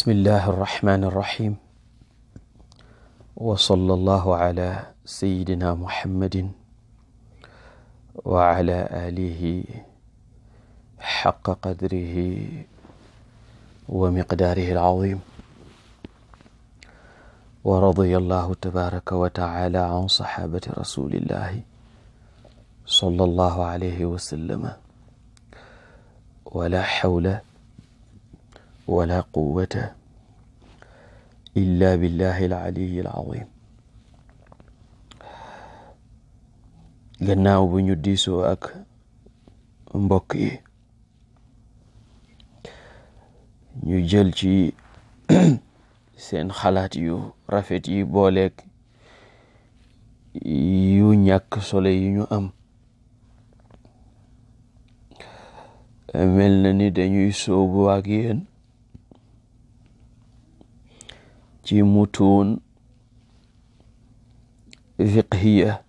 bismillahi irrahmani irrahim wa sallallahu ala sayidina muhammadin wa ala alihi xaqa qadrihi wa miqdaarihi alazim wa radiya allahu tabaraka wa taala an saxaabati rasulillahi sallallahu alayhi wa sallama wala xawla wala quwwata illa billahi al-aliyyi al-azim. Gannaaw bu ñu diisoo ak mbokk yi ñu jël ci seen xalaat yu rafet yi booleeg yu ñàkk solo yi ñu am, mel na ni dañuy soobu ak yéen ci mutuun fiqhiya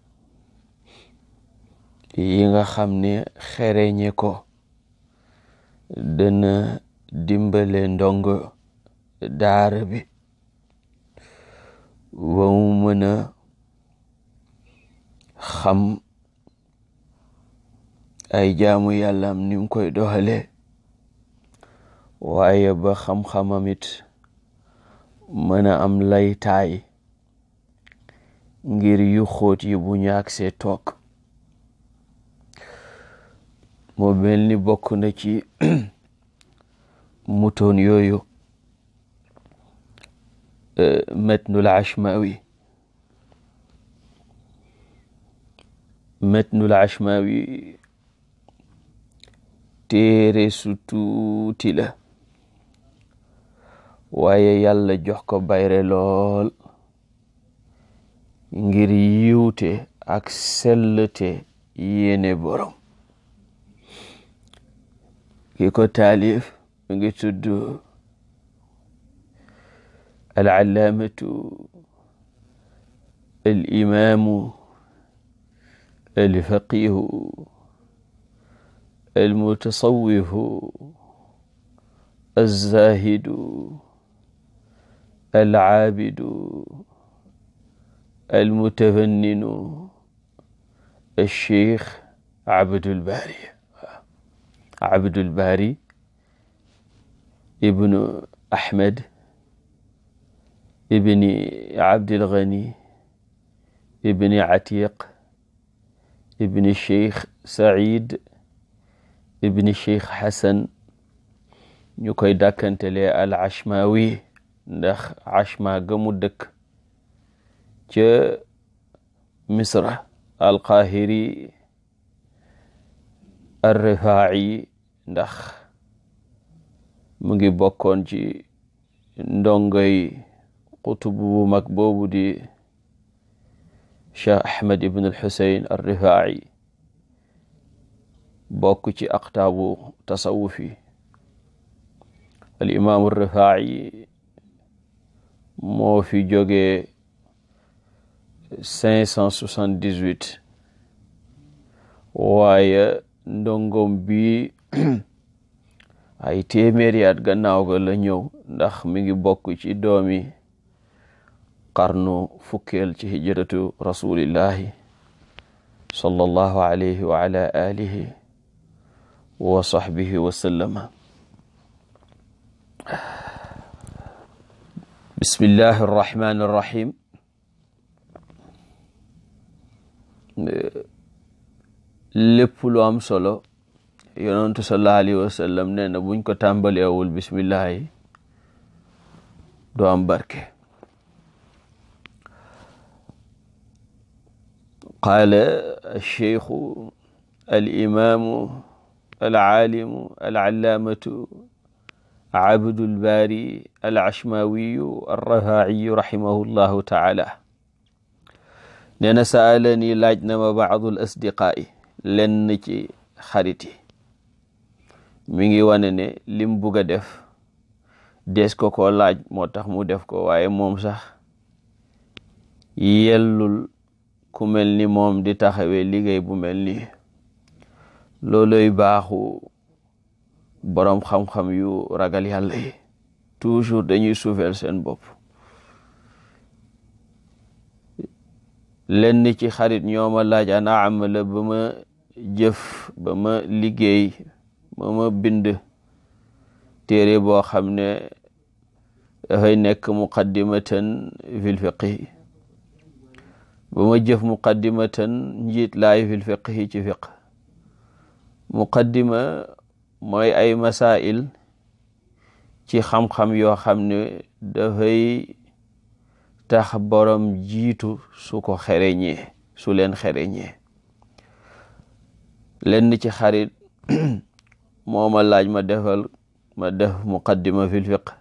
yi nga xam ne xereñe ko dana dimbale ndongo daara bi ba mu mën a xam ay jaamu yàllam ni mu koy doxale, waaye ba xam-xamam it mën a am laytaay ngir yu xóot yi bu ñaak see toog. moo mel ni bokk na ci mutoon yooyu matnul ashmawi téere su tuuti la, waaye yàlla jox ko bayre lool ngir yiwte ak sellte yéene borom. ki ko taalif mi ngi tudd al-allaamatu al-imaamu al-faqiihu al-mutasawwifu az-zaahidu al-aabidu al-mutafanninu al-sheikh Abdul Baari ibnu Ahmed ibni Abdil Ghani ibni Atiq ibni sheikh Saïd ibni sheikh Hassan, ñu koy dàkkantele al-Ashmawi ndax Ashma gamu dëkk ca Misra, al-Qahiri ar-Rifaa'i ndax mu ngi bokkoon ci ndongoy qutub bu mag boobu di Cheikh Ahmed ibn al-Husayn ar-Rifaa'i, bokk ci aqtaabu tasawufi. al-imaamu ar-Rifaa'i moo fi jógee 578, waaye ndongom bi ay téeméeri at gannaaw ga la ñëw, ndax mi ngi bokk ci doomi qarnu fukkeel ci hijratu rasulillahi sallallahu alayhi wa ala alihi wa sahbihi wa sallama. bismillahi irrahmani irrahim. lépp lu am solo yonentu sallallahu alayhi wa sallam nee na buñ ko tàmbaleewul bismillahi du am barke. qaala alcheikhu alimamu alalimu alallaamatu Abdul Baari al-Ashmawiyu ar-Rifaa'iyu rahimahullahu taala nee na saalani laaj na ma baadul asdiqaa'i lenn ci xarit yi. mi ngi wane ne lim bugg a def des ko laaj moo tax mu def ko, waaye moom sax yellul ku mel ni moom di taxawee liggéey bu mel ni looloy baaxu boroom xam-xam yu ragal yàlla yi toujours dañuy suufeel seen bopp. lenn ci xarit ñooma laaj ana amala ba ma jëf ba ma liggéey ba ma bind téere boo xam ne dafay nekk muqaddimatan fil fiqhi ba ma jëf muqaddimatan njiit laay fil fiqhi ci fiq. muqaddima mooy ay masail ci xam-xam yoo xam ne dafay tax borom jiitu su ko xereñee su leen xereñee. lenn ci xarit mooma laaj ma def muqaddima fil fiqh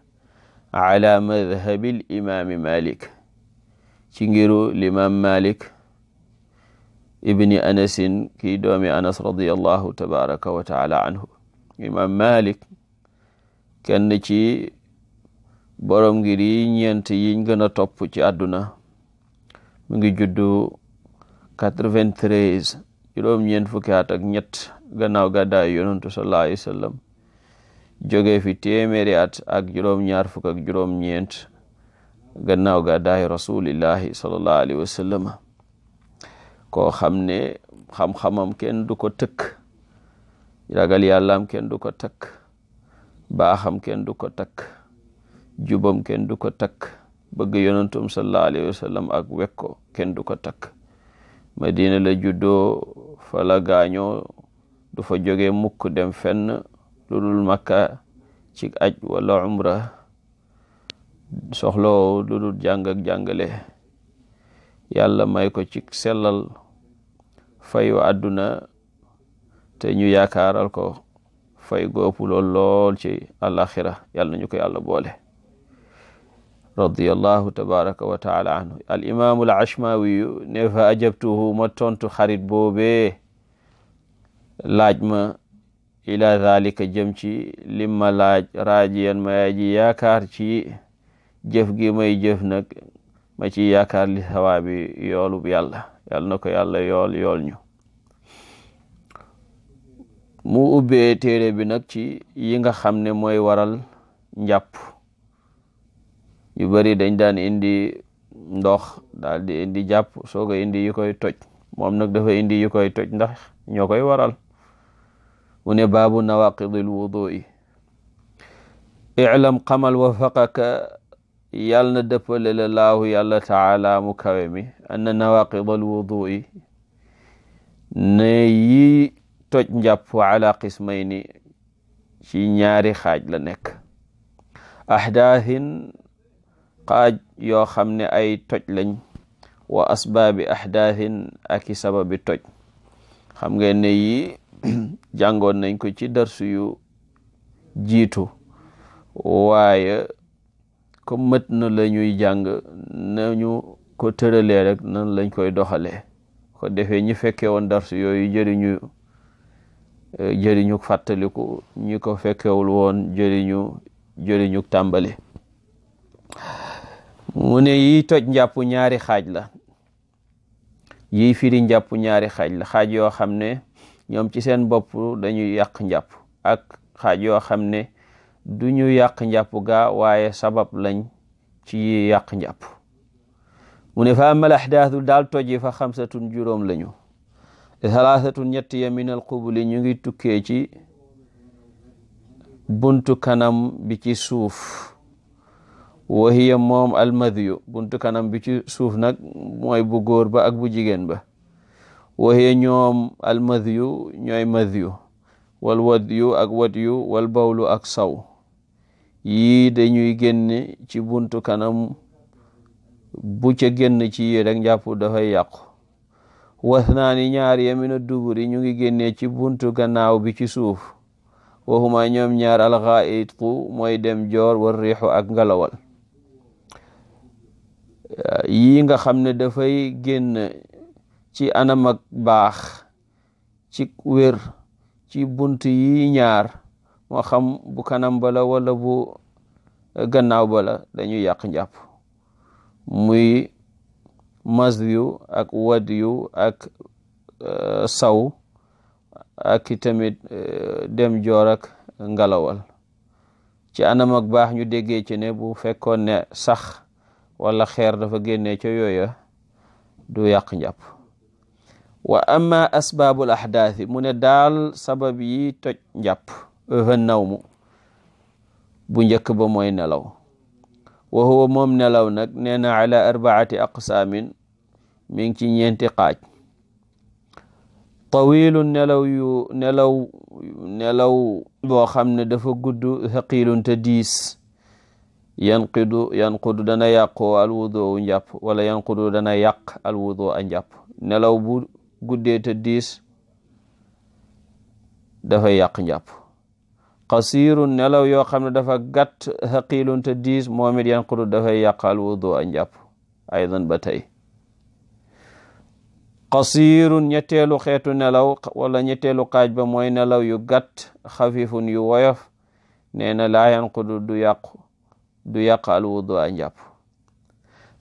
ala madhabil imami Malik ci ngiru l'imam Malik ibni Anasin kii doomi Anas radiyallahu tabaraka wa taala anhu. imam Malik kenn ci borom ngir yi ñeent yiñ gën a topp ci àdduna mu ngi juddu 93 juróom-ñeent fukki at ak ñett gannaaw gàddaay yonantu sallallahu alayhi wa sallam jóge fi téeméeri at ak juróom-ñaar fukk ak juróom-ñeent gannaaw gàddaay rasulillahi sallallahu alayhi wa sallam. koo xam ne xam-xamam kenn du ko tëkk, ragal yàllaam kenn du ko takk, baaxam kenn du ko takk, jubam kenn du ko takk, bëgg yonantum sallallahu alayhi wa sallam ak wekko kenn du ko takk. Madina la juddoo, fa la gaañoo, du fa jóge mukk dem fenn lu dul Makka ci aj wala umra, soxloo lu dul jàng ak jàngale. yàlla may ko ci sellal fayu àdduna te ñu yaakaaral ko fay góob lool ci alaxira. yàlla nañu ko yàlla boole. radiyallahu tabaraka wa taala anhu. al imaamu al ashmawiyu ne fa ajabtuhu ma tontu xarit boobee laaj ma ila dhalika jëm ci lim ma laaj raajiyan ma ji yaakaar ci jëf gi may jëf nag ma ci yaakaar li sawaabi yoolub yàlla. yàlla na ko yàlla yool ñu. mu ubbee téere bi nag ci yi nga xam ne mooy waral njàpp. yu bari dañ daan indi ndox daal di indi jàpp sooga indi yu koy toj. moom nag dafa indi yu koy toj ndax ñoo koy waral. mu ne baabu nawaqidil wudu'i. i'lam xamal wafaqaka yàlla na dëppale la laahu yàlla taala mu kawe mi anna nawaqidal wudu'i ne yi toj njàpp ala qismayni ci ñaari xaaj la nekk. ahdaathin xaaj yoo xam ne ay toj lañ, wa asbaabi ahdaathin aki sababi toj. xam ngeen ne yi jàngoon nañ ko ci darsu yu jiitu, waaye comme mët na la ñuy jàng nañu ko tëralee rek nan lañ koy doxalee. ko defee ñi fekke woon darsu yooyu jëriñu fàttaliku, ñi ko fekkewul woon jëriñu tàmbali. mu ne yi toj njàpp ñaari xaaj la. yi firi njàpp ñaari xaaj la. xaaj yoo xam ne ñoom ci seen bopp dañuy yàq njàpp, ak xaaj yoo xam ne du ñu yàq njàpp ga waaye sabab lañ ci yàq njàpp. mu ne fa amal ahdaathu daal toji fa xamsatun juróom lañu. thalaathatun ñett ya min al qubuli ñu ngi tukkee ci buntu kanam bi ci suuf. wa hiya moom al madyu. buntu kanam bi ci suuf nag mooy bu góor ba ak bu jigéen ba. wa hiya ñoom al madyu ñooy madyu, wal wadyu ak wadyu, wal bawlu ak saw. yii dañuy génn ci buntu kanam, bu ca génn ci yi rek njàpp dafay yàqu. wasnaani ñaar ya mina duburi ñu ngi génnee ci buntu gannaaw bi ci suuf. waxuma ñoom ñaar alxaitu mooy dem joor war riixu ak ngalawal. yii nga xam ne dafay génn ci anam ak baax, ci wér, ci bunt yi ñaar, moo xam bu kanam bala wala bu gannaaw bala, dañuy yàq njàpp. muy masyu ak wadyu ak saw ak tamit dem joor ak ngalawal. ci anam ak baax ñu déggee ci ne bu fekkoon ne sax wala xeer dafa génnee ca yooya du yàq njàpp. wa amma asbaabul ahdaathi mu ne daal sabab yi toj njàpp fa nawmu bu njëkk ba mooy nelaw. wa huwa moom nelaw nag nee na ala arbaati aqsaamin mi ngi ci ñeenti xaaj. tawilun nelaw boo xam ne dafa gudd, thaqilun te diis, yanqudu dana yàqoo alwudu njàpp, wala yanqudu dana yàq alwudu a njàpp. nelaw bu guddee te diis dafay yàq njàpp. qasirun nelaw yoo xam ne dafa gàtt, thaqilun te diis, moom it yanqudu dafay yàq alwudu a njàpp aydan ba tey. qasirun ñetteelu xeetu nelaw wala ñetteelu xaaj ba mooy nelaw yu gàtt, xafifun yu woyof, nee na laa yanqudu du yàq alwudu a njàpp.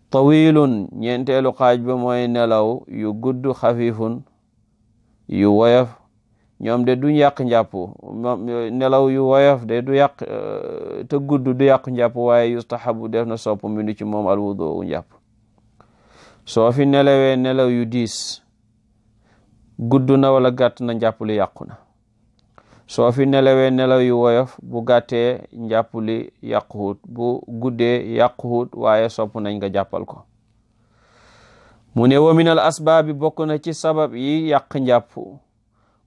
tawilun ñeenteelu xaaj ba mooy nelaw yu gudd, xafifun yu woyof, ñoom de duñ yàq njàpp. nelaw yu woyof de du yàq te gudd du yàq njàpp, waaye yustahabu def na sopp minu ci moom alwudu u njàpp. soo fi nelawee nelaw yu diis, gudd na wala gàtt na, njàpp li yàqu na. soo fi nelawee nelaw yu woyof, bu gàttee njàpp li yàquwut, bu guddee yàquwut, waaye sopp nañ nga jàppal ko. mu ne wa minal asbaabi bokk na ci sabab yi yàq njàpp,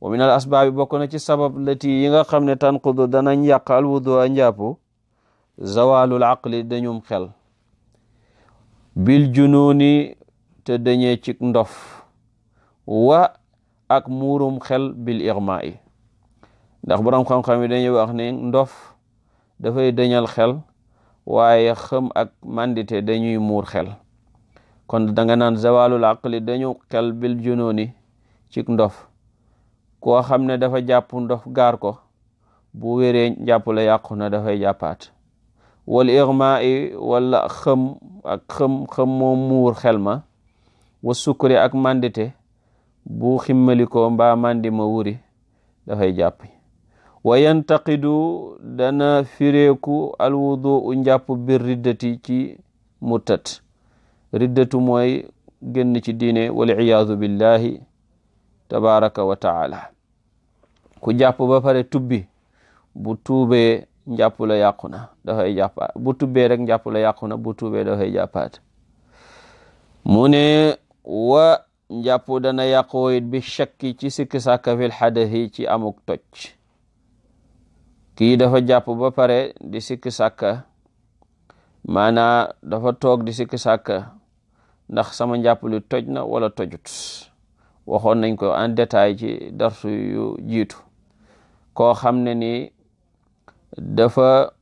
wa minal asbaabi bokk na ci sabab lati yi nga xam ne tanqudu danañ yàq alwudu a njàpp, zawalul aqli dañum xel, bil jununi te dañee ci ndof, wa ak muurum xel bil igma yi. ndax borom xam-xam yi dañuy wax ne ndof dafay dañal xel, waaye xëm ak mandite dañuy muur xel. kon danga naan zawalul aqli dañu xel bil jununi ci ndof. koo xam ne dafa jàpp ndof gaar ko, bu wéree njàpp la yàqu na, dafay jàppaat. wal igma yi wala xëm moom muur xel ma, wa sukkuri ak mandite, bu ximmalikoo mbaa mandi ma wuri dafay jàppi. wa yantaqidu dana fireeku alwudu u njàpp bir riddati ci murtat. riddatu mooy génn ci diine, wal iyaadu billahi tabaraka wa taala. ku jàpp ba pare tubbi, bu tuubee njàpp la yàqu na, dafay jàppaat. bu tubbee rek njàpp la yàqu na, bu tuubee dafay jàppaat. mu ne wa njàpp dana yàqoo it bi shakki ci sikki sàkka fil xadathi ci amuk toj. kii dafa jàpp ba pare di sikki sàkka, maanaa dafa toog di sikki sàkka ndax sama njàpp li toj na wala tojut. waxoon nañ ko en détail ci darsu yu jiitu. koo xam ne ni dafa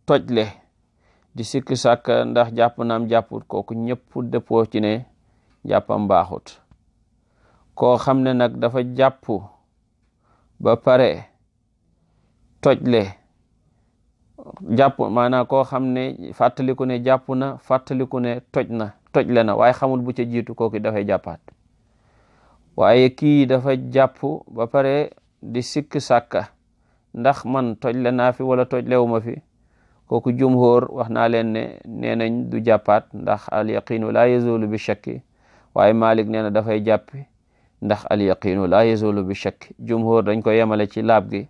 tojle di sikki sàkka ndax jàpp naam jàpput, kooku ñëpp dëppoo ci ne jàppam baaxut. koo xam ne nag dafa jàpp ba pare tojle, jàpp maanaam koo xam ne fàttaliku ne jàpp na, fàttaliku ne tojle na, waaye xamul bu ca jiitu, kooku dafay jàppaat. waaye kii dafa jàpp ba pare di sikki sàkka ndax man tojle naa fi wala tojlewu ma fi, kooku jumhur wax naa leen ne nee nañ du jàppaat, ndax al yaqinu la yazulu bi shakki. waaye Malik nee na dafay jàppi ndax al yaqinu la yazulu bi shakki. jumhur dañ ko yemale ci laab gi,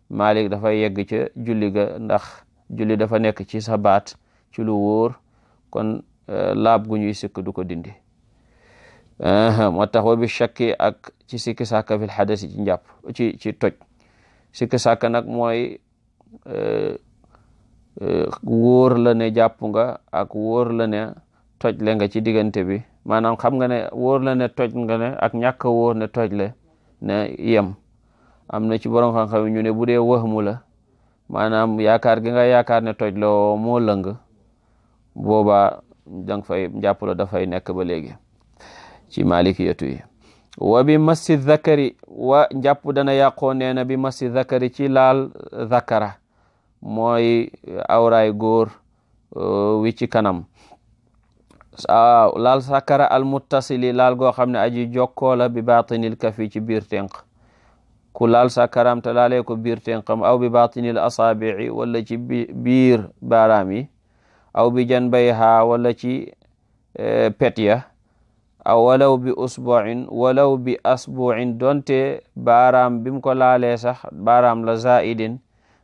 Malik dafay yegg ca julli ga, ndax julli dafa nekk ci sa baat ci lu wóor, kon laab gu ñuy sikk du ko dindi. moo tax wa bi shakki ak ci sikki sàkka fil xadasi ci njàpp ci toj. sikki sàkka nag mooy wóor la ne jàpp nga ak wóor la ne toj le nga ci diggante bi. maanaam xam nga ne wóor la ne toj nga ne ak ñàkk a wóor ne toj le ne yem. am na ci borom xam-xam ñu ne bu dee wahmu la, maanaam yaakaar gi nga yaakaar ne toj la moo lëng, boobaa danga fay njàpp la dafay nekk ba léegi ci malikiyatu yi. wa bi massi zakari, wa njàpp dana yàqoo nee na bi massi zakari ci laal zakara, mooy awraay góor wi ci kanam. laal zakara al muttasili, laal goo xam ne aji jokkoo la bi baatinil kafi ci biir tenq. ku laal sakaram te laalee ko biir tenqam aw bi batinil asaabi'i wala ci biir baaraam yi aw bi janbayha wala ci pet ya aw walaw bi usbu'in walaw bi asbu'in donte baaraam bim ko laalee sax baaraam la zaidin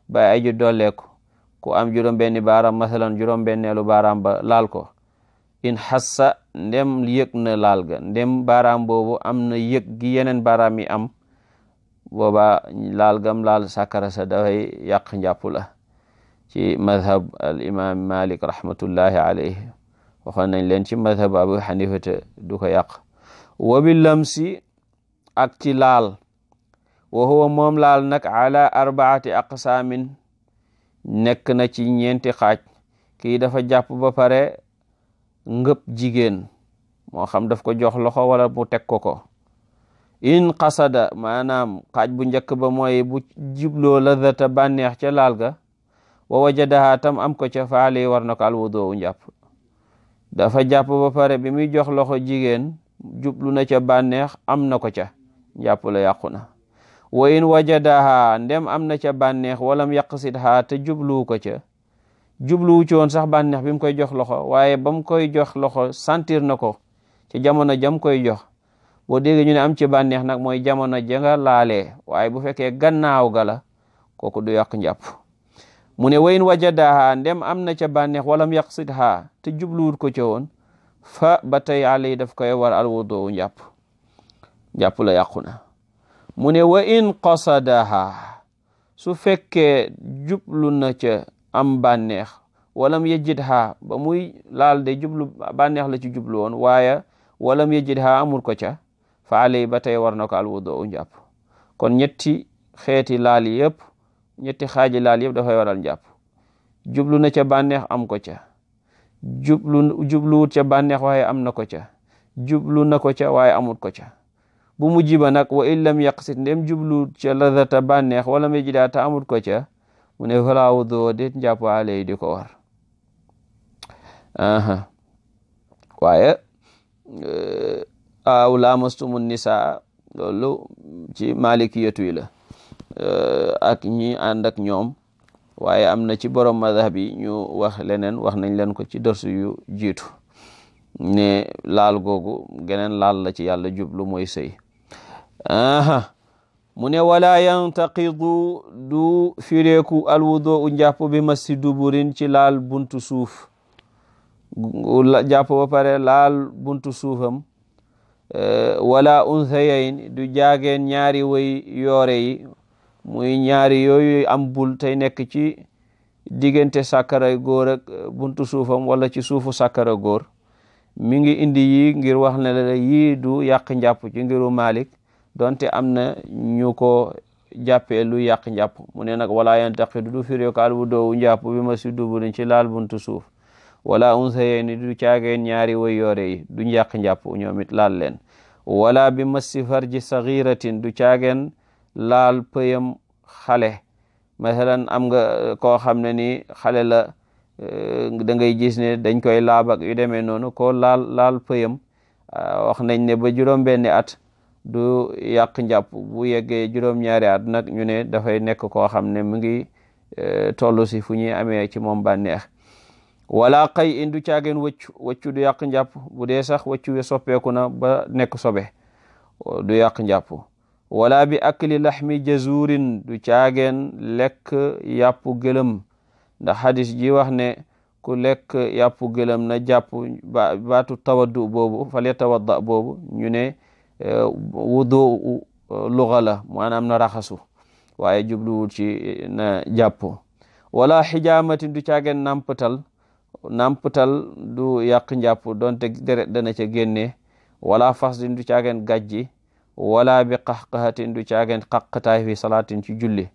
ba aju dolleeku ku am juróom-benni baaraam masalan juróom-benneelu baaraam ba laal ko in xassa ndem yëg na laal ga ndem baaraam boobu am na yëg gi yeneen baaraam yi am booba laal gam laal sàkkara sa dafay yàq njàpp la ci madhab al imam Malik rahmatullahi alayhi waxoon nañ leen ci madhab Abu Hanifata du ko yàq wa bi lamsi ak ci laal wa huwa moom laal nag ala arbaati aqsaamin nekk na ci ñeenti xaaj kii dafa jàpp ba pare ngëp jigéen moo xam daf ko jox loxo wala mu teg ko in qasada maanaam xaaj bu njëkk ba mooy bu jubloo ladata bànneex ca laal ga wa wajadaha tam am ko ca faale war na ko alwudoo njàpp dafa jàpp ba pare bi muy jox loxo jigéen jublu na ca bànneex am na ko ca njàpp la yàqu na wa in wajadaha ndem am na ca bànneex walam yaqsidha te jubluwu ko ca jubluwu ci woon sax bànneex bi mu koy jox loxo waaye ba mu koy jox loxo sentir na ko ci jamono jam koy jox boo déggee ñu ne am ci bànneex nag mooy jamono ja nga laalee waaye bu fekkee gannaaw ga la kooku du yàq njàpp mu ne wayin wajadaha ndem am na ca bànneex walam yaqsidha te jubluwut ko ca woon fa ba tey alay daf koy war alwudu njàpp la yàqu na mu ne wa in qasadaha su fekkee jublu na ca am bànneex walam yajidha ba muy laal de jublu bànneex la ci jublu woon waaye walam yajidha amul ko ca fa alay ba tey war na ko alwudu njàpp kon ñetti xeeti laal yëpp ñetti xaaji laal yëpp dafay waral njàpp jublu na ca bànneex am ko ca jubluwut ca bànneex waaye am na ko ca jublu na ko ca waaye amut ko ca bu mujj ba nag wa in lam yaqsit ndem jubluwut ca ladata bànneex wala ma jidaa ta amut ko ca mu ne fala wudu déet njàpp alay di ko war waaye aw lamastumu nisa loolu ci malikiyatu yi la ak ñi ànd ak ñoom waaye am na ci borom madhab yi ñu wax leneen wax nañ leen ko ci dorsu yu jiitu ne laal googu geneen laal la ci yàlla jublu mooy sëy mu ne wala yantaqidu du fireeku alwudu njàpp bi massi duburin ci laal buntu suuf jàpp ba pare laal buntu suufam wala unthayayn du jaageen ñaari way yoore yi muy ñaari yooyu am bul tey nekk ci diggante sàkkara góor ak buntu suufam wala ci suufu sàkkara góor mi ngi indi yi ngir wax ne la yii du yàq njàpp ci ngiru Malik donte am na ñu ko jàppee lu yàq njàpp mu ne nag wala yantaqidu du firee ko alwudu njàpp bi ma si duburin ci laal buntu suuf wala unsayeni du caageen ñaari way yoore yi du yàq njàpp ñoom it laal leen wala bi massi farji saghiratin du caageen laal pëyam xale masalan am nga koo xam ne ni xale la da ngay gis ne dañ koy laabak yu demee noonu ko laal pëyam wax nañ ne ba juróom-benni at du yàq njàpp bu yeggee juróom-ñaari at nag ñu ne dafay nekk koo xam ne mu ngi toll si fu ñuy amee ci moom bànneex wala xëy in du caageen wëccu du yàq njàpp bu dee sax wëccu wi soppeeku na ba nekk sobe du yàq njàpp wala bi akli laxmi jazurin du caageen lekk yàpp gëlëm ndax hadis ji wax ne ku lekk yàpp gëlëm na jàpp baatu tawaddu boobu fale tawadda boobu ñu ne wudu luga la maanaam na raxasu waaye jubluwul ci na jàpp wala xijaamatin du caageen nampatal du yàq njàpp donte deret dana ca génne wala fasdin du caageen gàjji wala bi qaxqahatin du caageen qaqtaay fi salaatin ci julli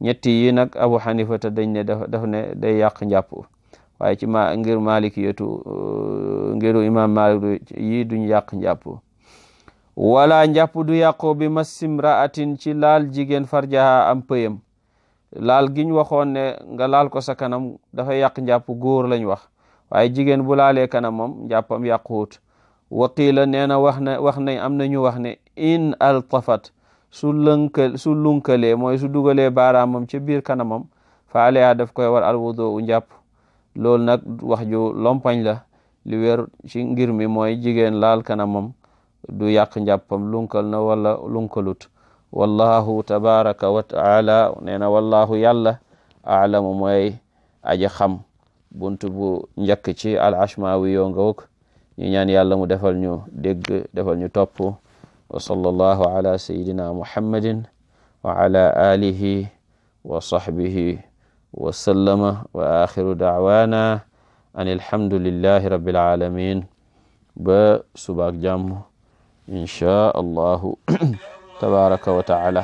ñetti yi nag Abu Hanifa te dañ ne daf ne day yàq njàpp waaye ci ngir malikiyatu ngiru imam Malik yi duñ yàq njàpp wala njàpp du yàqoo bi massimraatin ci laal jigéen farjaha am pëyam laal giñ waxoon ne nga laal ko sa kanam dafa yàq njàpp góor lañ wax waaye jigéen bu laalee kanamam njàppam yàquwut waqiila nee na wax nañ am nañu wax ne in altafat su lunkalee mooy su dugalee baaraamam ca biir kanamam fa aleha daf koy war alwudu u njàpp loolu nag wax ju lompañ la li wér ci ngir mi mooy jigéen laal kanamam du yàq njàppam lunkal na wala lunkalut wallahu tabaraka wa taala nee na wallahu yàlla aalamu mooy aji xam buntu bu njëkk ci al ashmawi yo nga wok ñu ñaan yàlla mu defal ñu dégg defal ñu topp wa sallallahu ala sayidina muhammadin wa ala alihi wa sahbihi wa sallama wa akhiru da'wana an alhamdulillahi rabbil alamin ba subaak jàmm insha allahu tabaraka wa taala